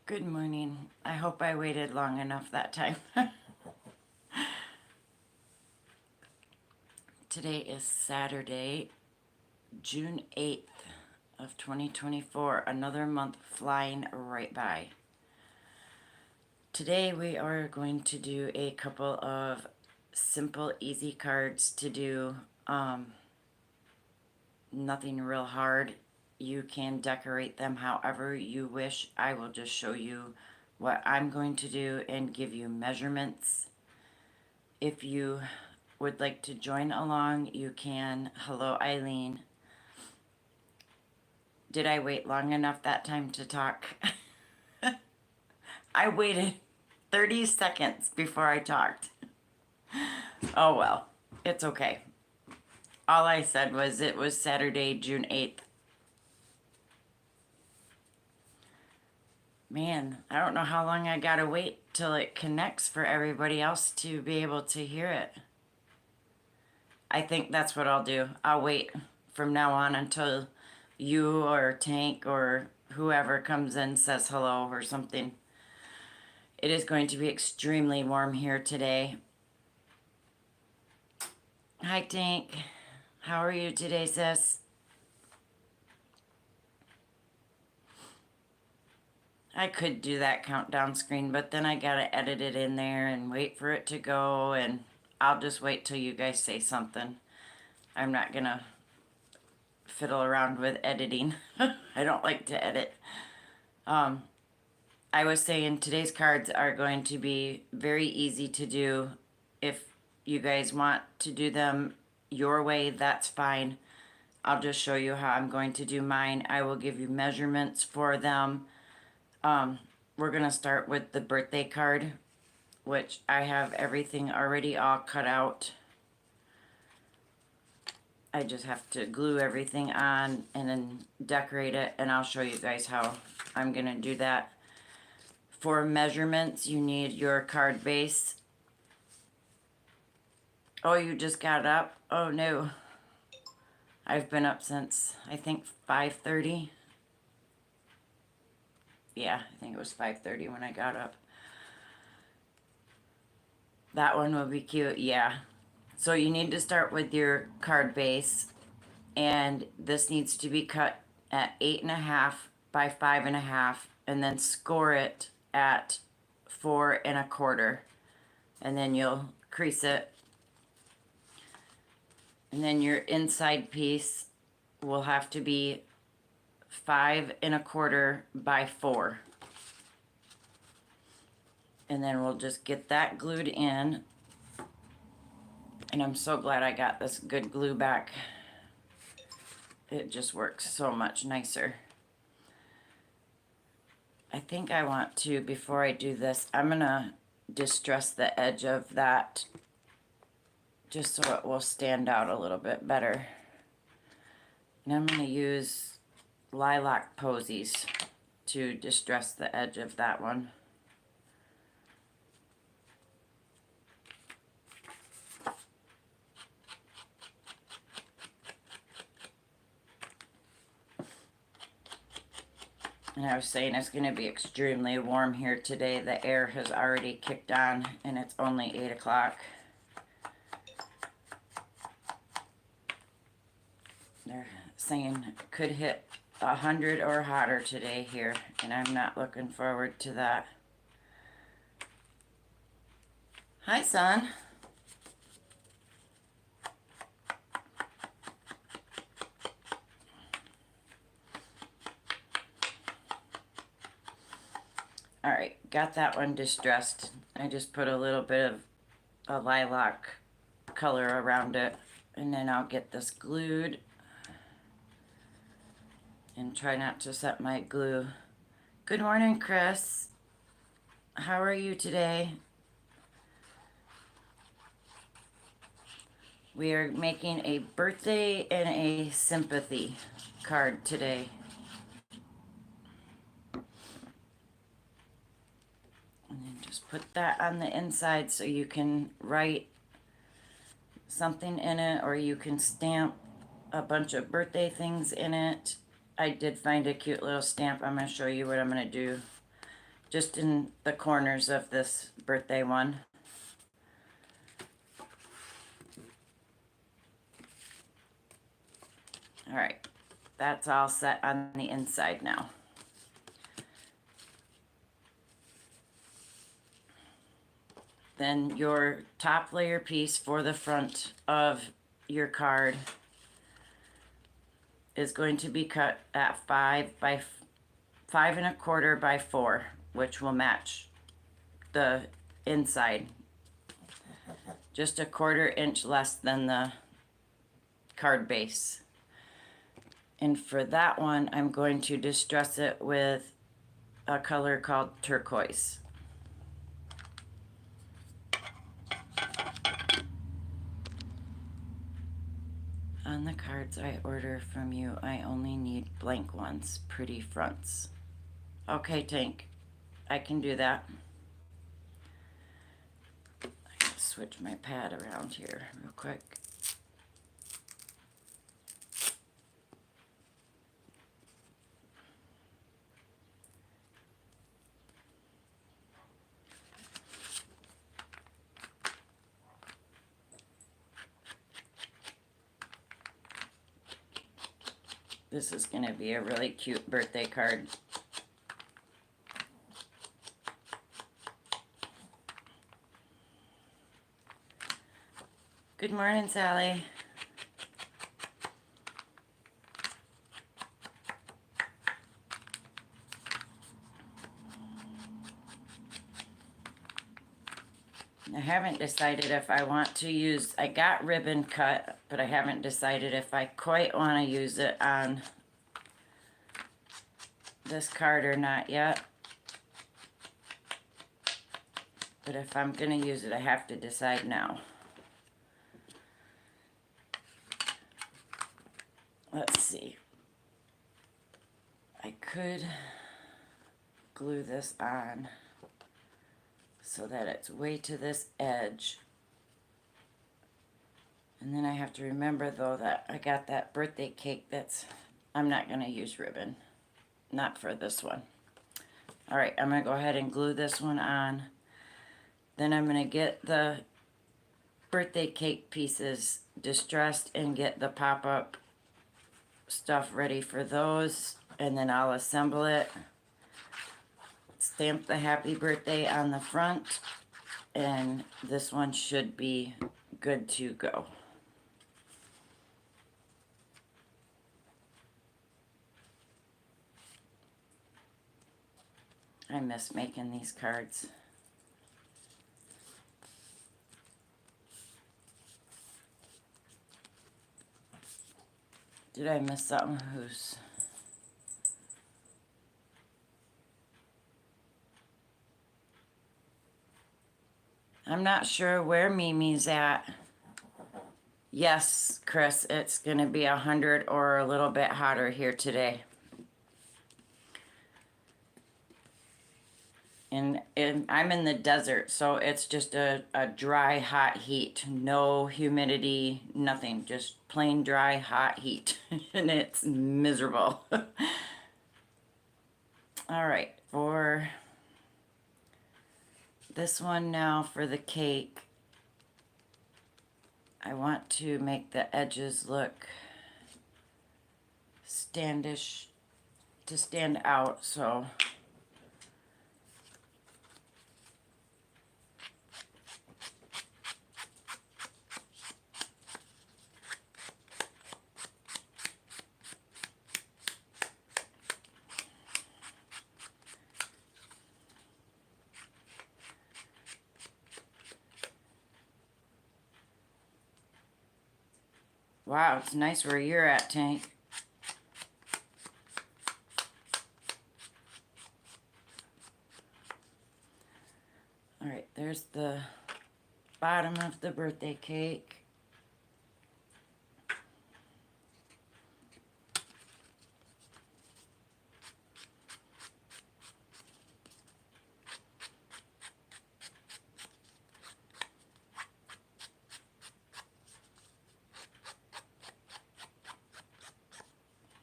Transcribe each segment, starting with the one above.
Good morning. I hope I waited long enough that time. Today is Saturday, June 8th of 2024. Another month flying right by. Today we are going to do a couple of simple, easy cards to do. Nothing real hard. You can decorate them however you wish. I will just show you what I'm going to do and give you measurements. If you would like to join along, you can. Hello, Eileen. Did I wait long enough that time to talk? I waited 30 seconds before I talked. Oh well, it's okay. All I said was it was Saturday, June 8th. Man, I don't know how long I gotta wait till it connects for everybody else to be able to hear it. I think that's what I'll do. I'll wait from now on until you or Tank or whoever comes in says hello or something. It is going to be extremely warm here today. Hi, Tank. How are you today, sis? I could do that countdown screen, but then I gotta edit it in there and wait for it to go, and I'll just wait till you guys say something. I'm not gonna fiddle around with editing. I don't like to edit. I was saying today's cards are going to be very easy to do. If you guys want to do them your way, that's fine. I'll just show you how I'm going to do mine. I will give you measurements for them. We're going to start with the birthday card, which I have everything already all cut out. I just have to glue everything on and then decorate it, and I'll show you guys how I'm going to do that. For measurements, you need your card base. Oh, you just got up? Oh no. I've been up since, I think, 5:30. Yeah, I think it was 5:30 when I got up. That one will be cute, yeah. So you need to start with your card base, and this needs to be cut at 8.5 by 5.5, and then score it at 4.25, and then you'll crease it. And then your inside piece will have to be 5.25 by 4. And then we'll just get that glued in. And I'm so glad I got this good glue back. It just works so much nicer. I think I want to, before I do this, I'm gonna distress the edge of that just so it will stand out a little bit better. And I'm gonna use lilac posies to distress the edge of that one. And I was saying it's going to be extremely warm here today. The air has already kicked on, and it's only 8 o'clock. They're saying it could hit 100 or hotter today here, and I'm not looking forward to that. Hi, son. All right, got that one distressed. I just put a little bit of a lilac color around it, and then I'll get this glued and try not to set my glue. Good morning, Chris. How are you today? We are making a birthday and a sympathy card today. And then just put that on the inside so you can write something in it, or you can stamp a bunch of birthday things in it. I did find a cute little stamp. I'm going to show you what I'm going to do. just in the corners of this birthday one. All right, that's all set on the inside now. Then your top layer piece for the front of your card is going to be cut at 5 by 5 1/4 by 4, which will match the inside. Just a 1/4 inch less than the card base. And for that one, I'm going to distress it with a color called turquoise. On the cards I order from you, I only need blank ones, pretty fronts. Okay, Tank, I can do that. I gotta switch my pad around here real quick. This is going to be a really cute birthday card. Good morning, Sally. I haven't decided if I want to use, I got ribbon cut, but I haven't decided if I quite want to use it on this card or not yet. But if I'm going to use it, I have to decide now. Let's see. I could glue this on so that it's way to this edge. And then I have to remember though that I got that birthday cake I'm not going to use ribbon. Not for this one. Alright, I'm going to go ahead and glue this one on. Then I'm going to get the birthday cake pieces distressed and get the pop-up stuff ready for those. And then I'll assemble it. Stamp the happy birthday on the front, and this one should be good to go. I miss making these cards. Did I miss something? I'm not sure where Mimi's at. Yes, Chris, it's going to be 100 or a little bit hotter here today. And I'm in the desert, so it's just a dry, hot heat. No humidity, nothing. Just plain dry, hot heat. And it's miserable. All right, for this one now for the cake, I want to make the edges look standish, to stand out, so wow, it's nice where you're at, Tank. All right, there's the bottom of the birthday cake.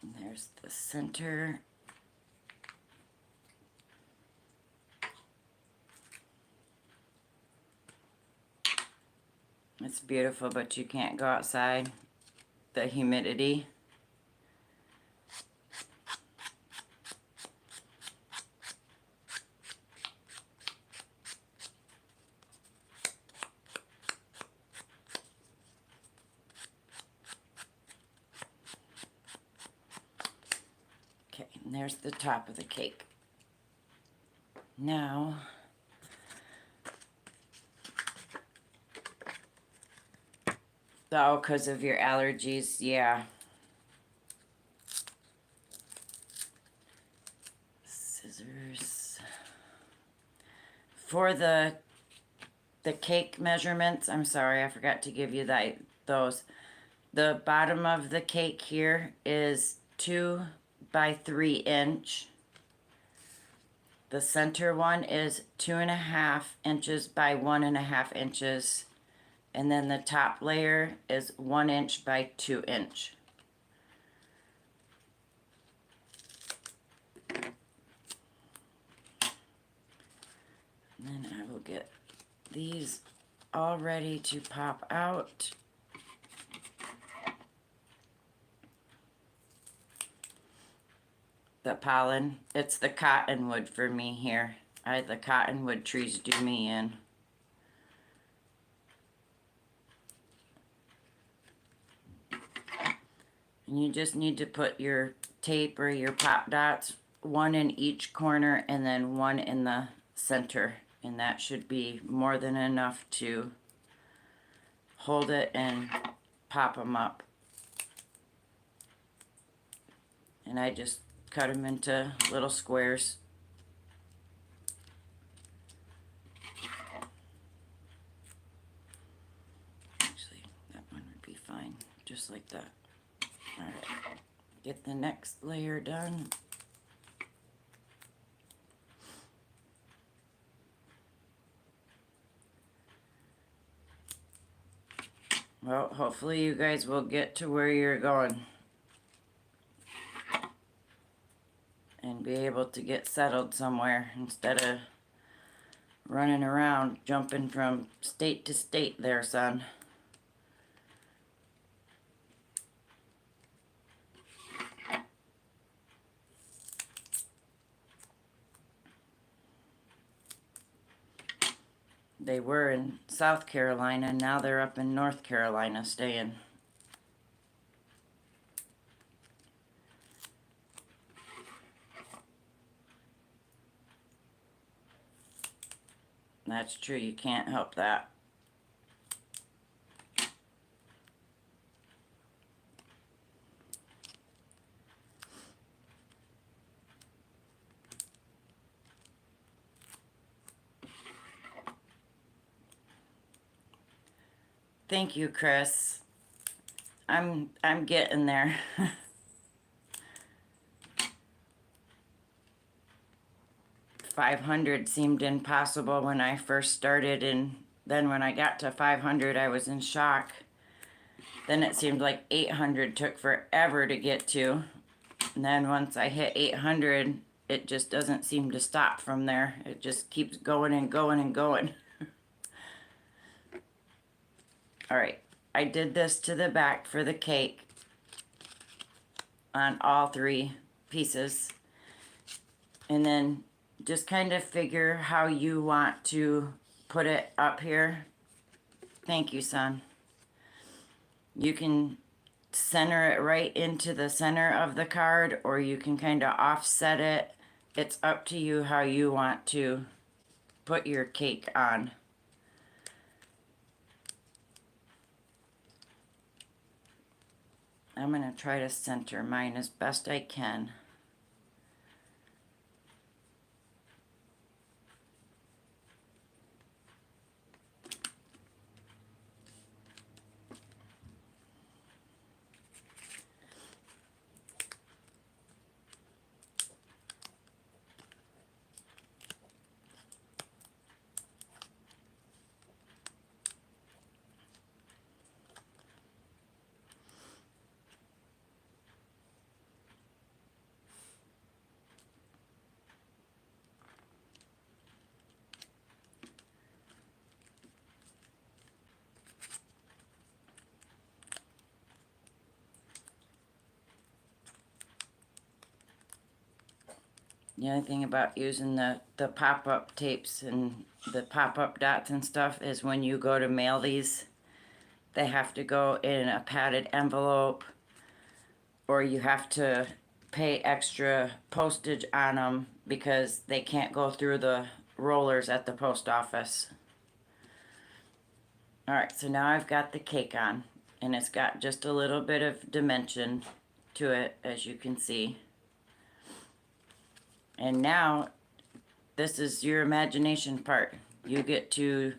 And there's the center. It's beautiful, but you can't go outside. The humidity. Okay, and there's the top of the cake. Now, oh, because of your allergies, yeah. Scissors. For the cake measurements, I'm sorry, I forgot to give you those. The bottom of the cake here is 2 by 3 inch. The center one is 2.5 inches by 1.5 inches. And then the top layer is 1 inch by 2 inch. And then I will get these all ready to pop out. The pollen, it's the cottonwood for me here. The cottonwood trees do me in. And you just need to put your tape or your pop dots, one in each corner and then one in the center. And that should be more than enough to hold it and pop them up. And I just cut them into little squares. Actually, that one would be fine, just like that. Alright, get the next layer done. Well, hopefully you guys will get to where you're going and be able to get settled somewhere instead of running around jumping from state to state there, son. They were in South Carolina, now they're up in North Carolina staying. That's true, you can't help that. Thank you, Chris. I'm getting there. 500 seemed impossible when I first started, and then when I got to 500 I was in shock. Then it seemed like 800 took forever to get to, and then once I hit 800 it just doesn't seem to stop from there. It just keeps going and going and going. Alright, I did this to the back for the cake on all 3 pieces, and then just kind of figure how you want to put it up here. Thank you, son. You can center it right into the center of the card, or you can kind of offset it. It's up to you how you want to put your cake on. I'm going to try to center mine as best I can. The only thing about using the pop-up tapes and the pop-up dots and stuff is when you go to mail these, they have to go in a padded envelope, or you have to pay extra postage on them because they can't go through the rollers at the post office. Alright, so now I've got the cake on, and it's got just a little bit of dimension to it, as you can see. And now, this is your imagination part. You get to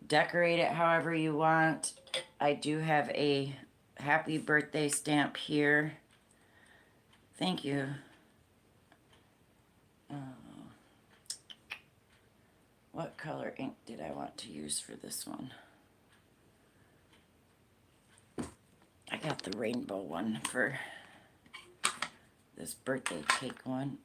decorate it however you want. I do have a happy birthday stamp here. Thank you. What color ink did I want to use for this one? I got the rainbow one for this birthday cake one.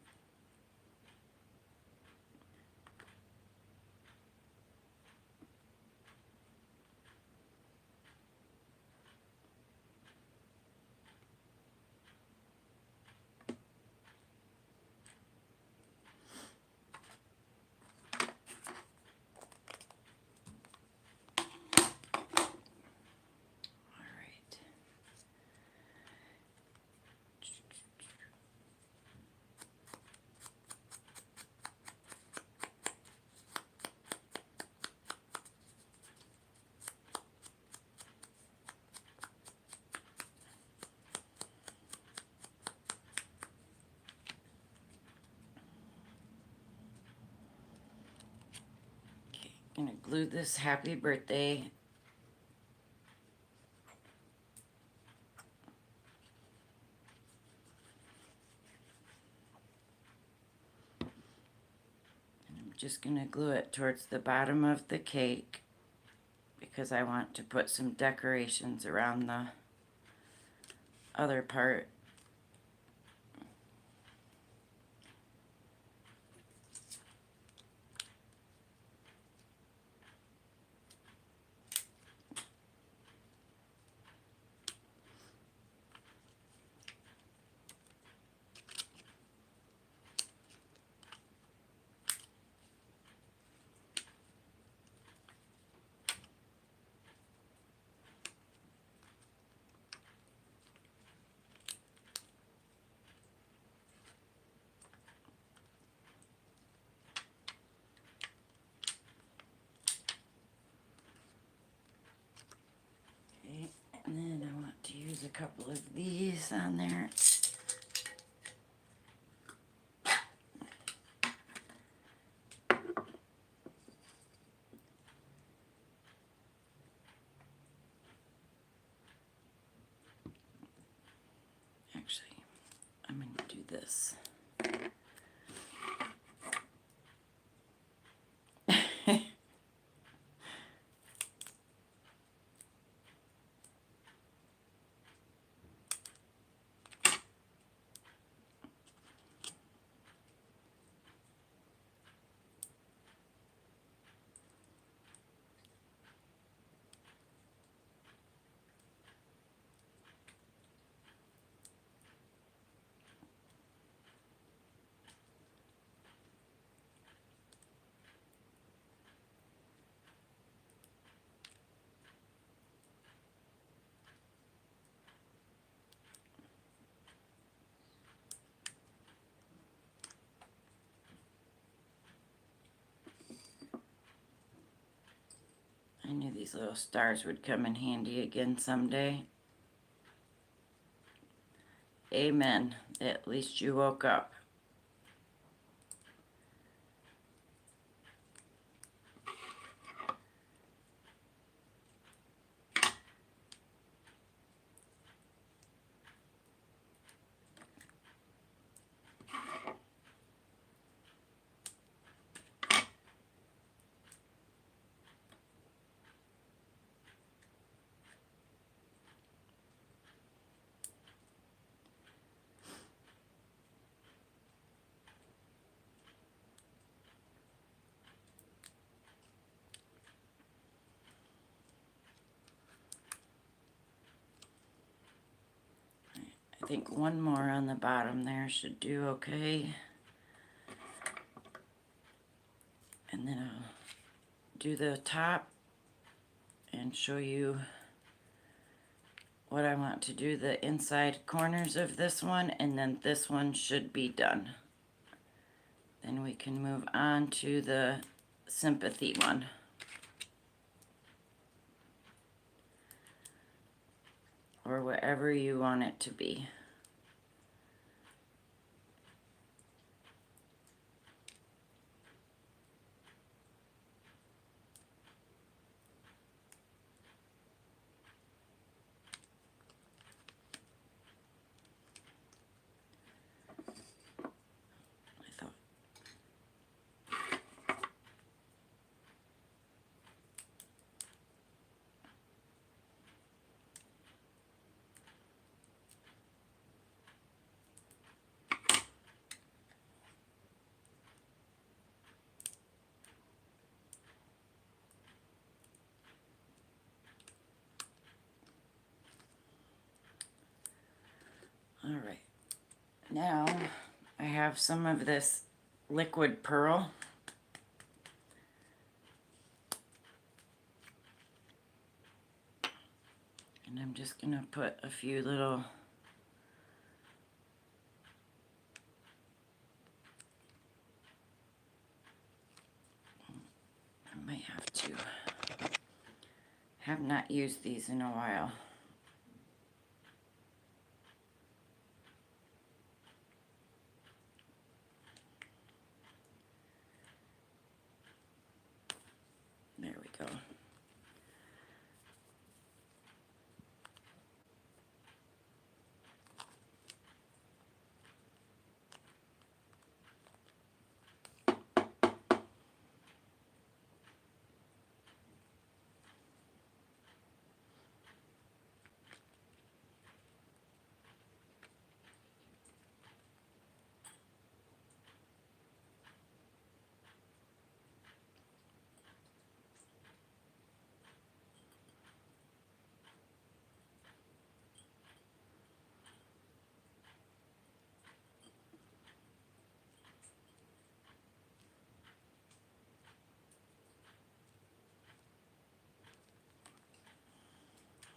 I'm gonna glue this happy birthday. And I'm just gonna glue it towards the bottom of the cake because I want to put some decorations around the other part. And then I want to use a couple of these on there. Actually, I'm going to do this. I knew these little stars would come in handy again someday. Amen. At least you woke up. I think one more on the bottom there should do okay. do the top and show you what I want to do the inside corners of this one, and then this one should be done. Then we can move on to the sympathy one. Or whatever you want it to be. I thought all right, now I have some of this liquid pearl. And I'm just going to put a few little I might have to. Have not used these in a while. There we go.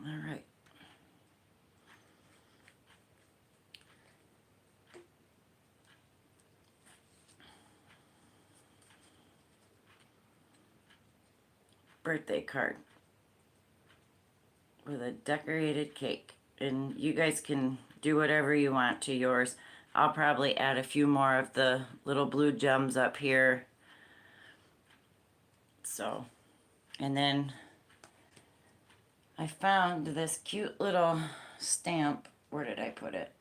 All right. Birthday card with a decorated cake. And you guys can do whatever you want to yours. I'll probably add a few more of the little blue gems up here. So, and then I found this cute little stamp. Where did I put it?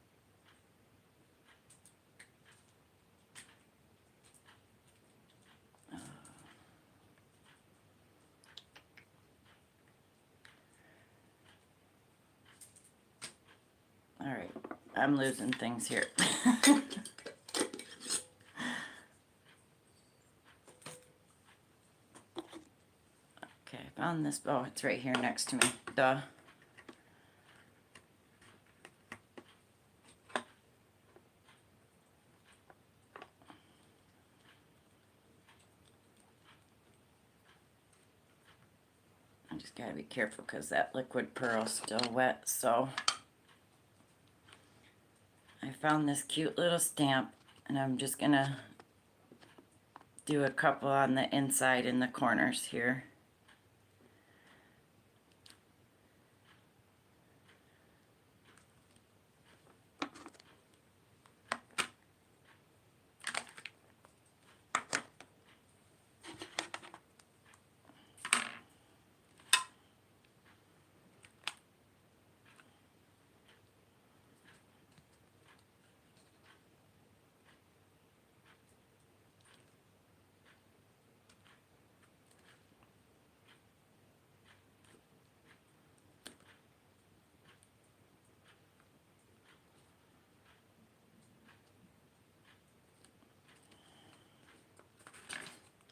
All right, I'm losing things here. Okay, I found this. Oh, it's right here next to me. Duh. I just gotta be careful because that liquid pearl's still wet, so I found this cute little stamp, and I'm just gonna do a couple on the inside in the corners here.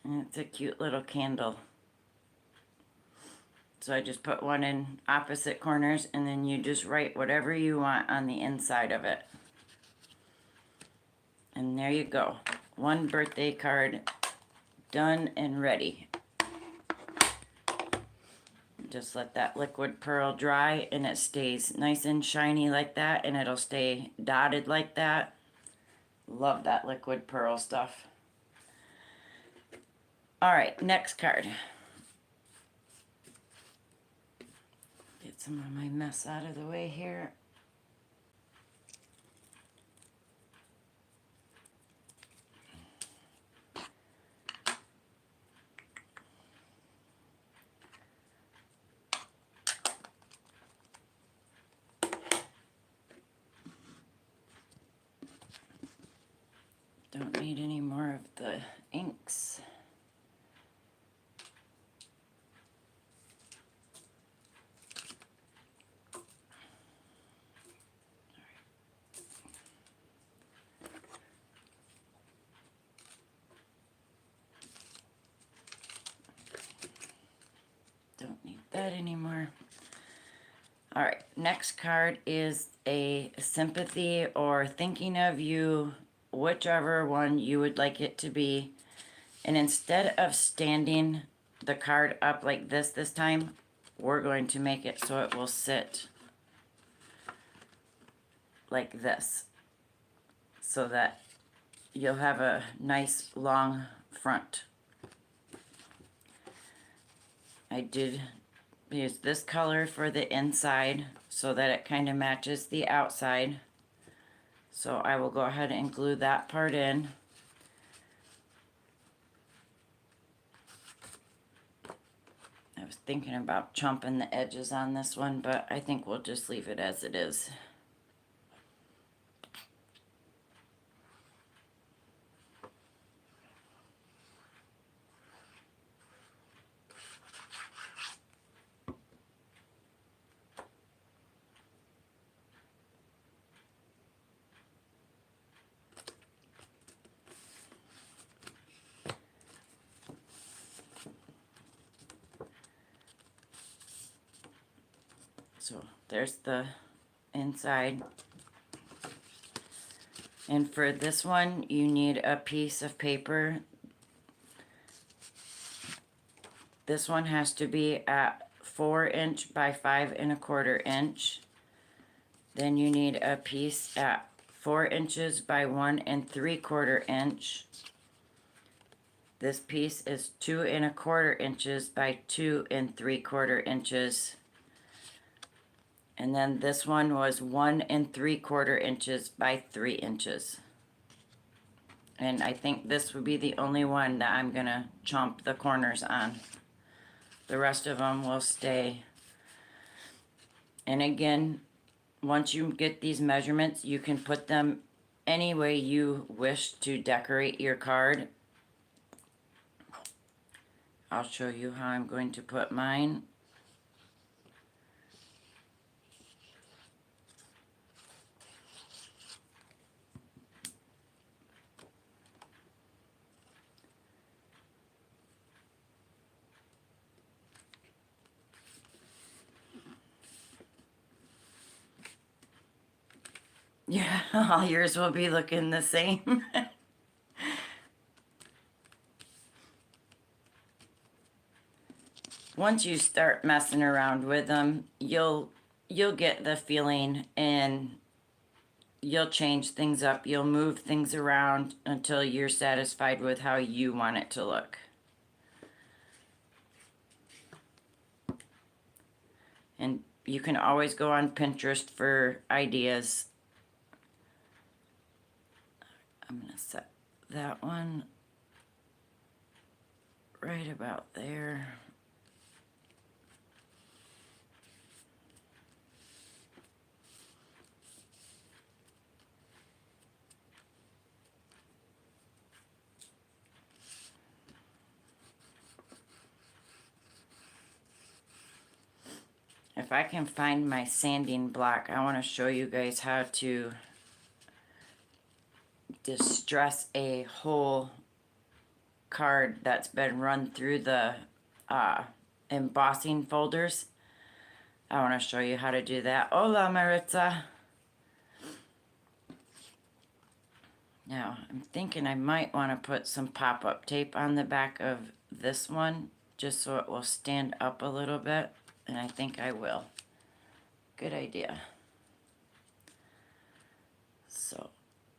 And it's a cute little candle. So I just put one in opposite corners, and then you just write whatever you want on the inside of it. And there you go. One birthday card done and ready. Just let that liquid pearl dry and it stays nice and shiny like that, and it'll stay dotted like that. Love that liquid pearl stuff. All right, next card. Get some of my mess out of the way here. Don't need any more of the inks. Don't need that anymore. All right, next card is a sympathy or thinking of you, whichever one you would like it to be. And instead of standing the card up like this time, we're going to make it so it will sit like this, so that you'll have a nice long front. I did use this color for the inside so that it kind of matches the outside. So I will go ahead and glue that part in. I was thinking about chomping the edges on this one, but I think we'll just leave it as it is. So there's the inside. And for this one, you need a piece of paper. This one has to be at 4" by 5¼ inch. Then you need a piece at 4" by 1¾ inch. This piece is 2¼ inches by 2¾ inches. And then this one was 1¾ inches by 3 inches. And I think this would be the only one that I'm gonna chomp the corners on. The rest of them will stay. And again, once you get these measurements, you can put them any way you wish to decorate your card. I'll show you how I'm going to put mine. Yeah, all yours will be looking the same. Once you start messing around with them, you'll get the feeling, and you'll change things up. You'll move things around until you're satisfied with how you want it to look. And you can always go on Pinterest for ideas. I'm going to set that one right about there. If I can find my sanding block, I want to show you guys how to distress a whole card that's been run through the embossing folders. I want to show you how to do that. Hola, Maritza. Now, I'm thinking I might want to put some pop-up tape on the back of this one, just so it will stand up a little bit and I think I will. Good idea. So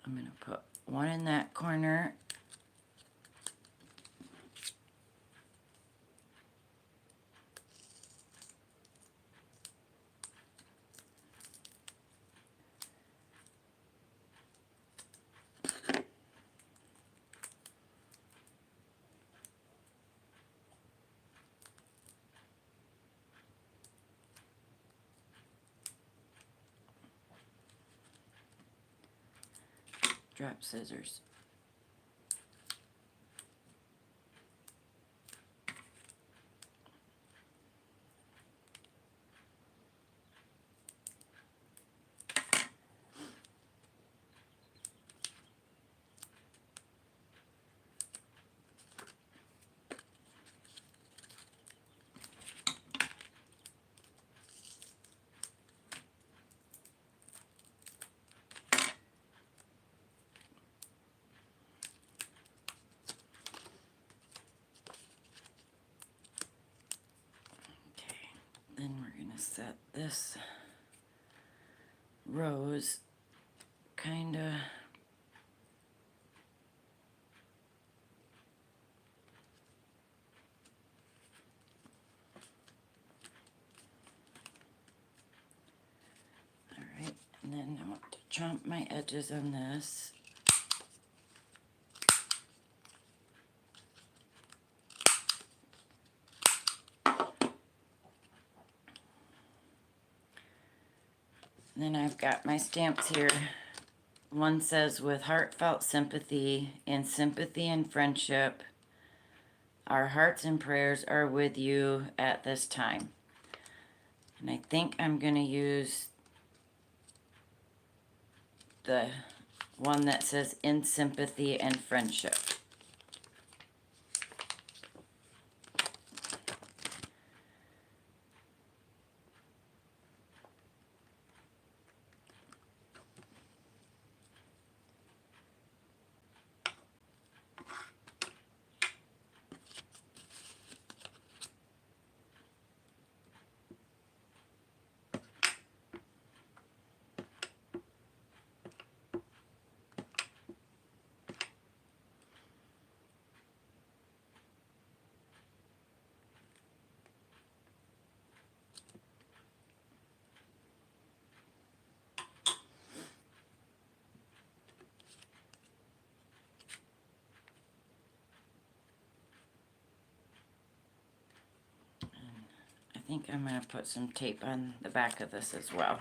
I'm going to put one in that corner. Drop scissors. Then we're going to set this rose kind of all right, and then I want to chomp my edges on this. Then I've got my stamps here. One says, with heartfelt sympathy and friendship, our hearts and prayers are with you at this time. And I think I'm going to use the one that says in sympathy and friendship. I think I'm going to put some tape on the back of this as well.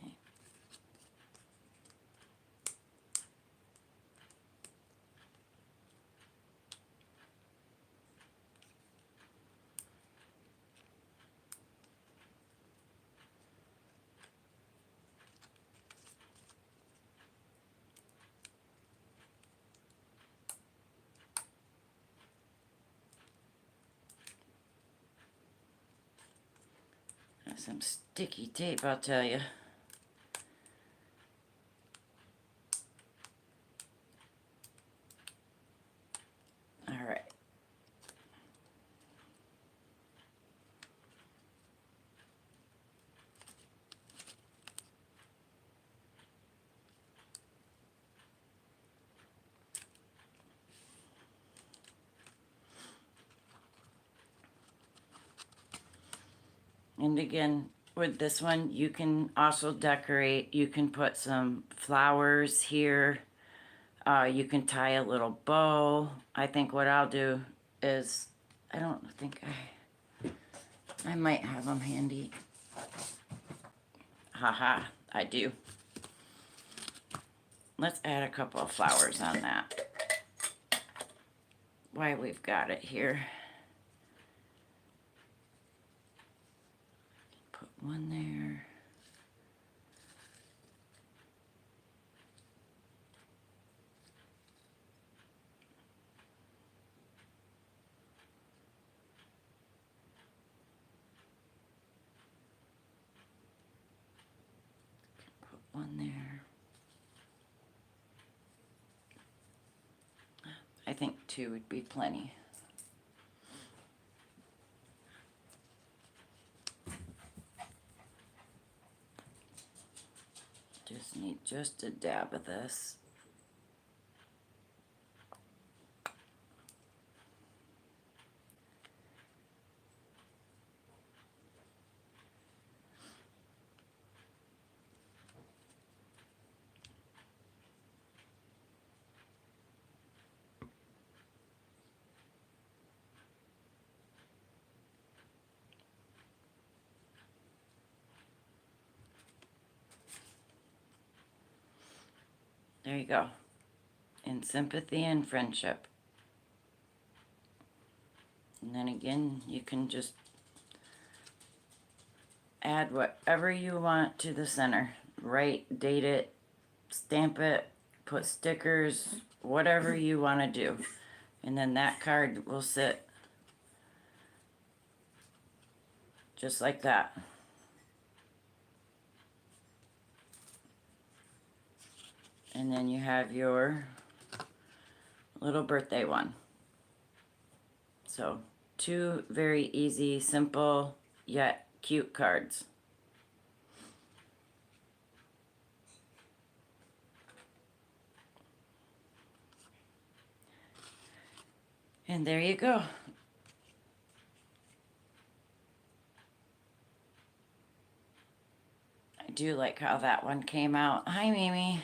Okay. That's some sticky tape, I'll tell you. All right. And again, with this one, you can also decorate. You can put some flowers here. You can tie a little bow. I think what I'll do is, I don't think I might have them handy. Haha, I do. let's add a couple of flowers on that. Why we've got it here. Put one there. Put one there. I think 2 would be plenty. Just need just a dab of this. There you go. In sympathy and friendship. And then again, you can just add whatever you want to the center. Write, date it, stamp it, put stickers, whatever you want to do. And then that card will sit just like that. And then you have your little birthday one. So 2 very easy, simple, yet cute cards. And there you go. I do like how that one came out. Hi, Mimi.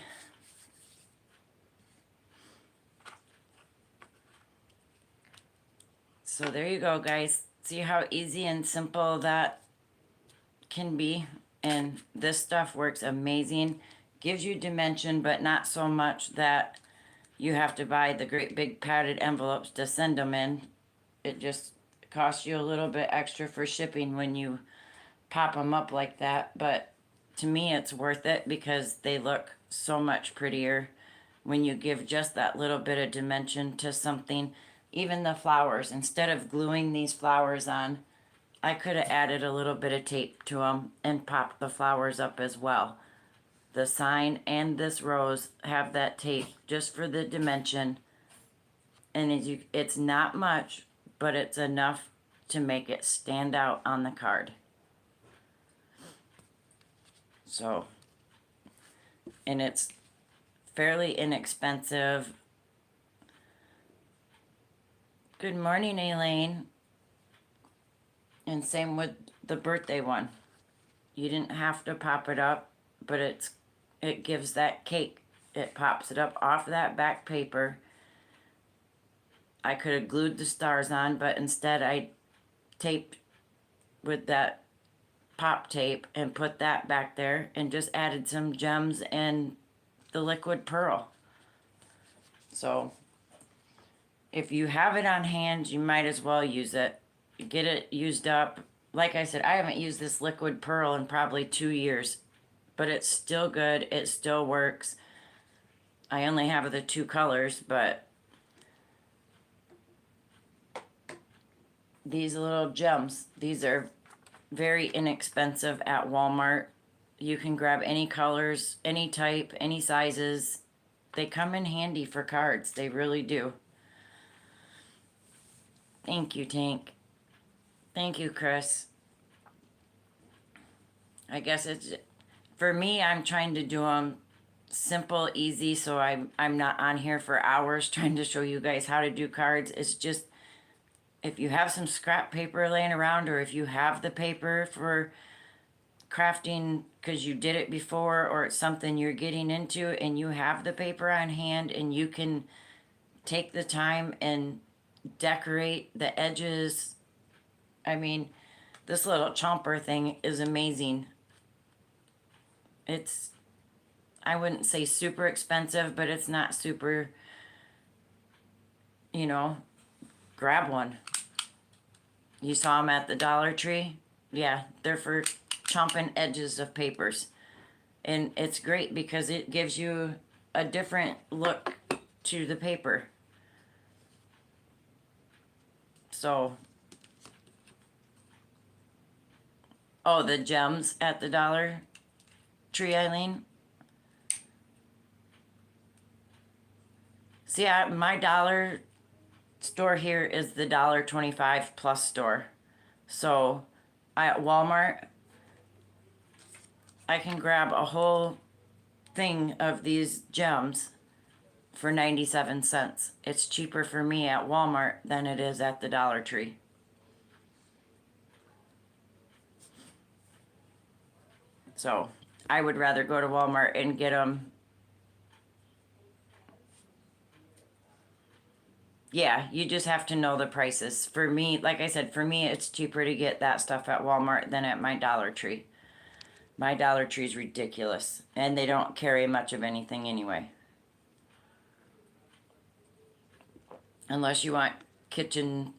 So there you go, guys. See how easy and simple that can be? And this stuff works amazing. Gives you dimension, but not so much that you have to buy the great big padded envelopes to send them in. It just costs you a little bit extra for shipping when you pop them up like that. But to me, it's worth it because they look so much prettier when you give just that little bit of dimension to something. Even the flowers, instead of gluing these flowers on, I could have added a little bit of tape to them and popped the flowers up as well. The sign and this rose have that tape just for the dimension. And it's not much, but it's enough to make it stand out on the card. So, and it's fairly inexpensive. Good morning, Elaine. And same with the birthday one. You didn't have to pop it up, but it gives that cake. It pops it up off that back paper. I could have glued the stars on, but instead I taped with that pop tape and put that back there and just added some gems and the liquid pearl. So if you have it on hand, you might as well use it. Get it used up. Like I said, I haven't used this liquid pearl in probably 2 years, but it's still good. It still works. I only have the 2 colors, but these little gems, these are very inexpensive at Walmart. You can grab any colors, any type, any sizes. They come in handy for cards. They really do. Thank you, Tank. Thank you, Chris. I guess it's, for me, I'm trying to do them simple, easy, so I'm not on here for hours trying to show you guys how to do cards. It's just, if you have some scrap paper laying around, or if you have the paper for crafting because you did it before, or it's something you're getting into and you have the paper on hand and you can take the time and decorate the edges. I mean, this little chomper thing is amazing. I wouldn't say super expensive, but it's not super, you know, grab one. You saw them at the Dollar Tree? Yeah, they're for chomping edges of papers. And it's great because it gives you a different look to the paper. So, oh, the gems at the Dollar Tree, Eileen? See, my dollar store here is the $1.25 plus store. So, at Walmart, I can grab a whole thing of these gems for 97 cents. It's cheaper for me at Walmart than it is at the Dollar Tree. So I would rather go to Walmart and get them. Yeah, you just have to know the prices. For me, like I said, for me, it's cheaper to get that stuff at Walmart than at my Dollar Tree. My Dollar Tree is ridiculous, and they don't carry much of anything anyway. Unless you want kitchen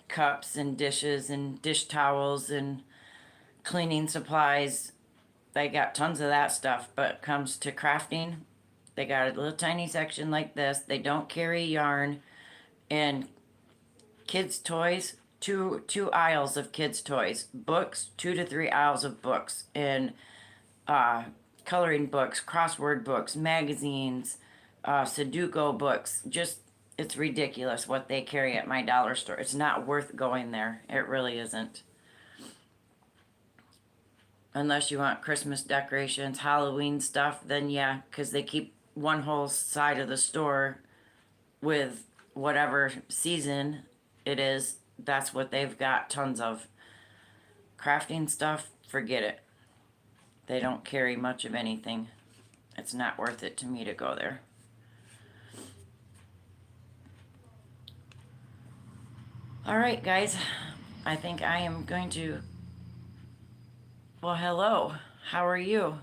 cups and dishes and dish towels and cleaning supplies. They got tons of that stuff, but it comes to crafting, they got a little tiny section like this. They don't carry yarn and kids' toys, two aisles of kids' toys, books, 2 to 3 aisles of books, and coloring books, crossword books, magazines, Sudoku books. Just it's ridiculous what they carry at my dollar store. It's not worth going there. It really isn't. Unless you want Christmas decorations, Halloween stuff, then yeah, because they keep one whole side of the store with whatever season it is. That's what they've got tons of. Crafting stuff, forget it. They don't carry much of anything. It's not worth it to me to go there. All right, guys. I think I am going to. Well, hello. How are you?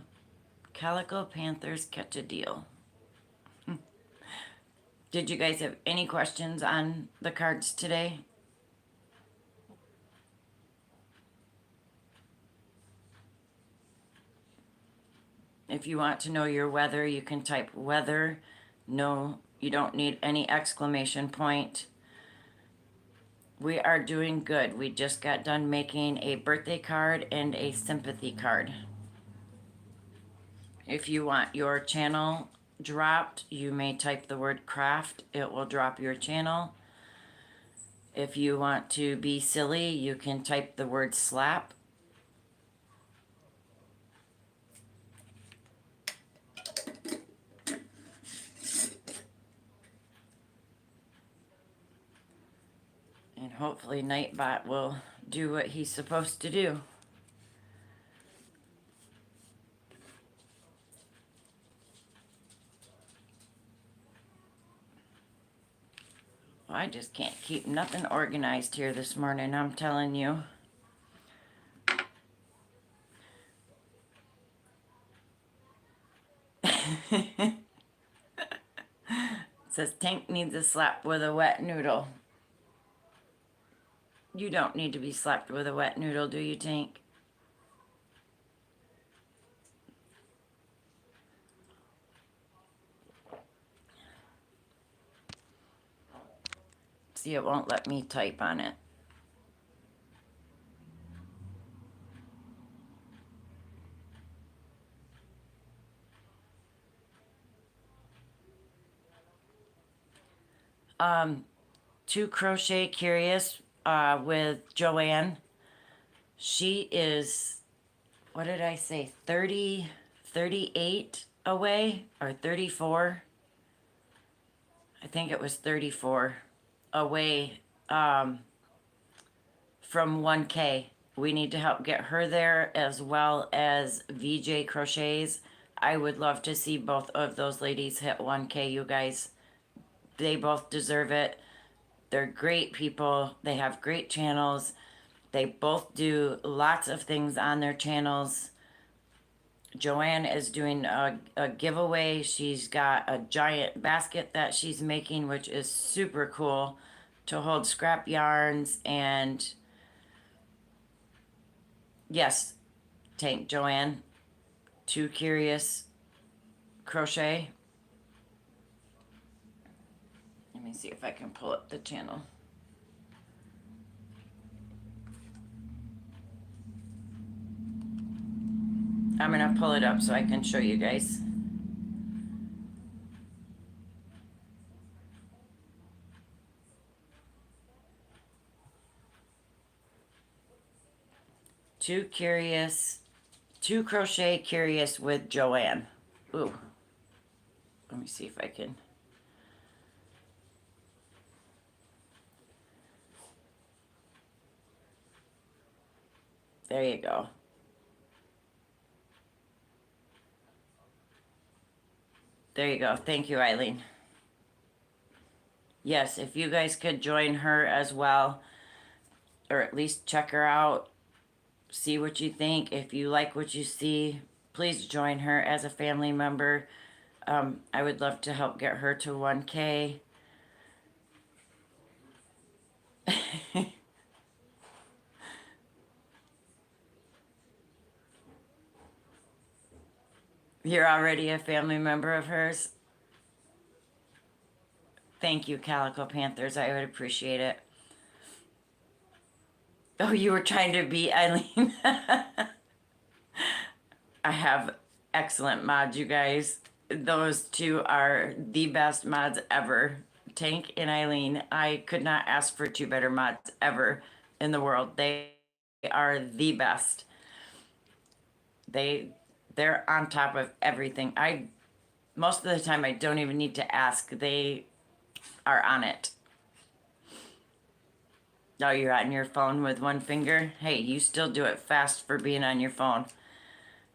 Calico Panthers catch a deal. Did you guys have any questions on the cards today? If you want to know your weather, you can type weather. No, you don't need any exclamation point. We are doing good. We just got done making a birthday card and a sympathy card. If you want your channel dropped, you may type the word craft. It will drop your channel. If you want to be silly, you can type the word slap. And hopefully Nightbot will do what he's supposed to do. Well, I just can't keep nothing organized here this morning, I'm telling you. It says Tank needs a slap with a wet noodle. You don't need to be slapped with a wet noodle, do you, Tank? See, it won't let me type on it. To Crochet Curious with Joanne. She is, what did I say, 38 away or 34? I think it was 34 away from 1K. We need to help get her there as well as VJ Crochets. I would love to see both of those ladies hit 1K, you guys. They both deserve it. They're great people. They have great channels. They both do lots of things on their channels. Joanne is doing a giveaway. She's got a giant basket that she's making, which is super cool to hold scrap yarns. And yes, Tank Joanne, Too Curious Crochet. Let me see if I can pull up the channel. I'm going to pull it up so I can show you guys. Too Crochet Curious with Joanne. Ooh, let me see if I can. There you go. There you go. Thank you, Eileen. Yes, if you guys could join her as well, or at least check her out, see what you think. If you like what you see, please join her as a family member. I would love to help get her to 1K. You're already a family member of hers? Thank you, Calico Panthers. I would appreciate it. Oh, you were trying to beat Eileen. I have excellent mods, you guys. Those two are the best mods ever. Tank and Eileen. I could not ask for two better mods ever in the world. They are the best. They're on top of everything. I most of the time I don't even need to ask. They are on it. Oh, you're on your phone with one finger? Hey, you still do it fast for being on your phone.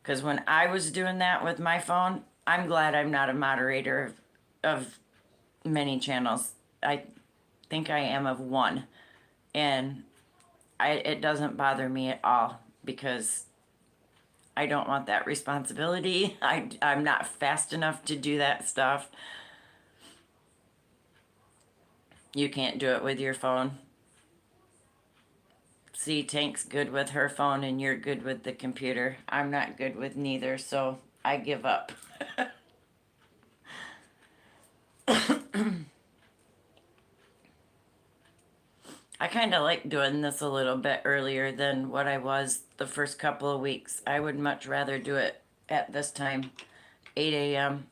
Because when I was doing that with my phone, I'm glad I'm not a moderator of many channels. I think I am of one. And it doesn't bother me at all because I don't want that responsibility. I'm not fast enough to do that stuff. You can't do it with your phone. See, Tank's good with her phone and you're good with the computer. I'm not good with neither, so I give up. I kind of like doing this a little bit earlier than what I was the first couple of weeks. I would much rather do it at this time, 8 a.m.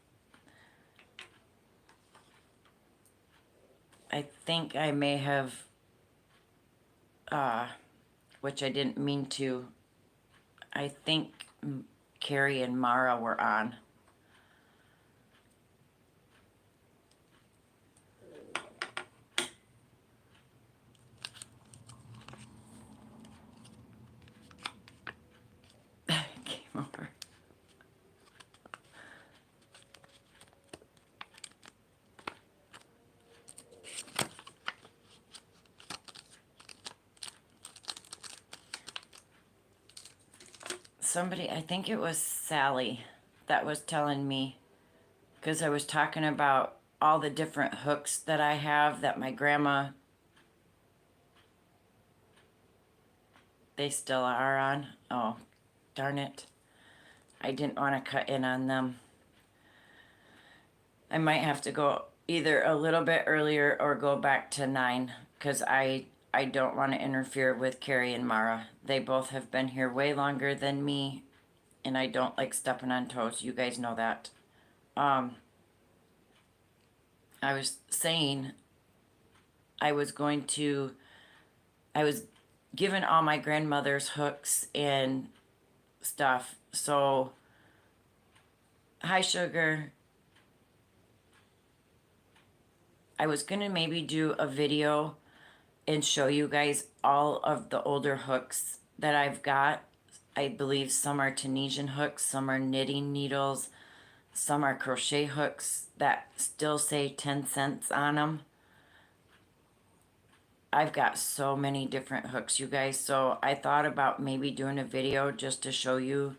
I think I may have, which I didn't mean to, I think Carrie and Mara were on. Came over. Somebody, I think it was Sally, that was telling me, because I was talking about all the different hooks that I have that my grandma, they still are on. Oh, darn it. I didn't want to cut in on them. I might have to go either a little bit earlier or go back to 9 because I don't want to interfere with Carrie and Mara. They both have been here way longer than me, and I don't like stepping on toes. You guys know that. I was saying I was going to, I was given all my grandmother's hooks and stuff. So, hi, Sugar. I was going to maybe do a video and show you guys all of the older hooks that I've got. I believe some are Tunisian hooks, some are knitting needles, some are crochet hooks that still say 10 cents on them. I've got so many different hooks, you guys. So I thought about maybe doing a video just to show you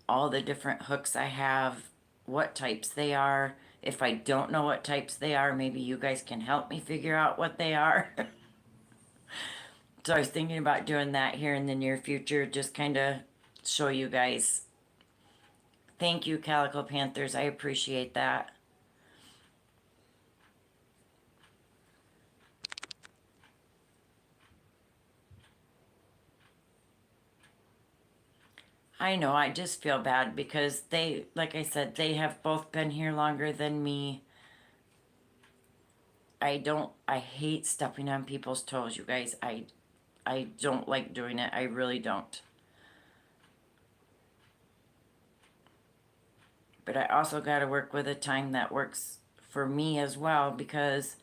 all the different hooks I have, what types they are. If I don't know what types they are, maybe you guys can help me figure out what they are. So I was thinking about doing that here in the near future, just kind of show you guys. Thank you, Calico Panthers. I appreciate that. I know, I just feel bad because they, like I said, they have both been here longer than me. I hate stepping on people's toes, you guys. I don't like doing it. I really don't. But I also got to work with a time that works for me as well because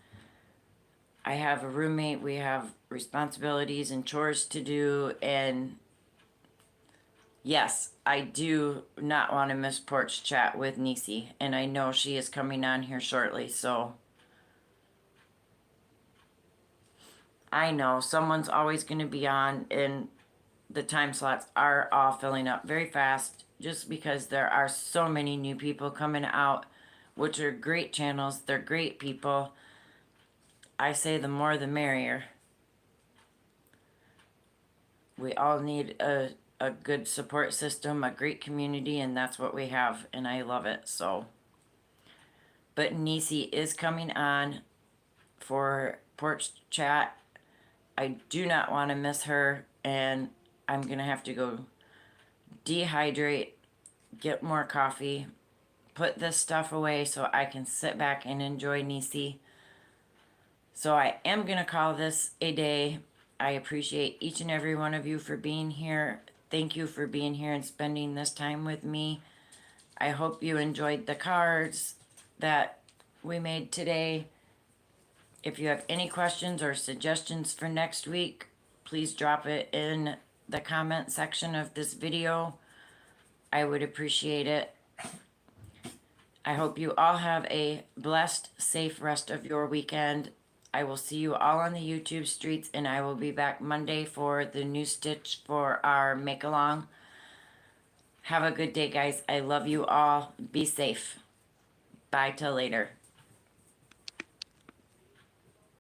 I have a roommate, we have responsibilities and chores to do, and yes, I do not want to miss porch chat with Nisi, and I know she is coming on here shortly, so I know someone's always going to be on, and the time slots are all filling up very fast just because there are so many new people coming out, which are great channels. They're great people. I say the more the merrier. We all need a good support system, a great community, and that's what we have, and I love it. So, but Nisi is coming on for porch chat. I do not want to miss her, and I'm gonna have to go dehydrate, get more coffee, put this stuff away so I can sit back and enjoy Nisi. So I am gonna call this a day. I appreciate each and every one of you for being here. Thank you for being here and spending this time with me. I hope you enjoyed the cards that we made today. If you have any questions or suggestions for next week, please drop it in the comment section of this video. I would appreciate it. I hope you all have a blessed, safe rest of your weekend. I will see you all on the YouTube streets, and I will be back Monday for the new stitch for our make-along. Have a good day, guys. I love you all. Be safe. Bye till later.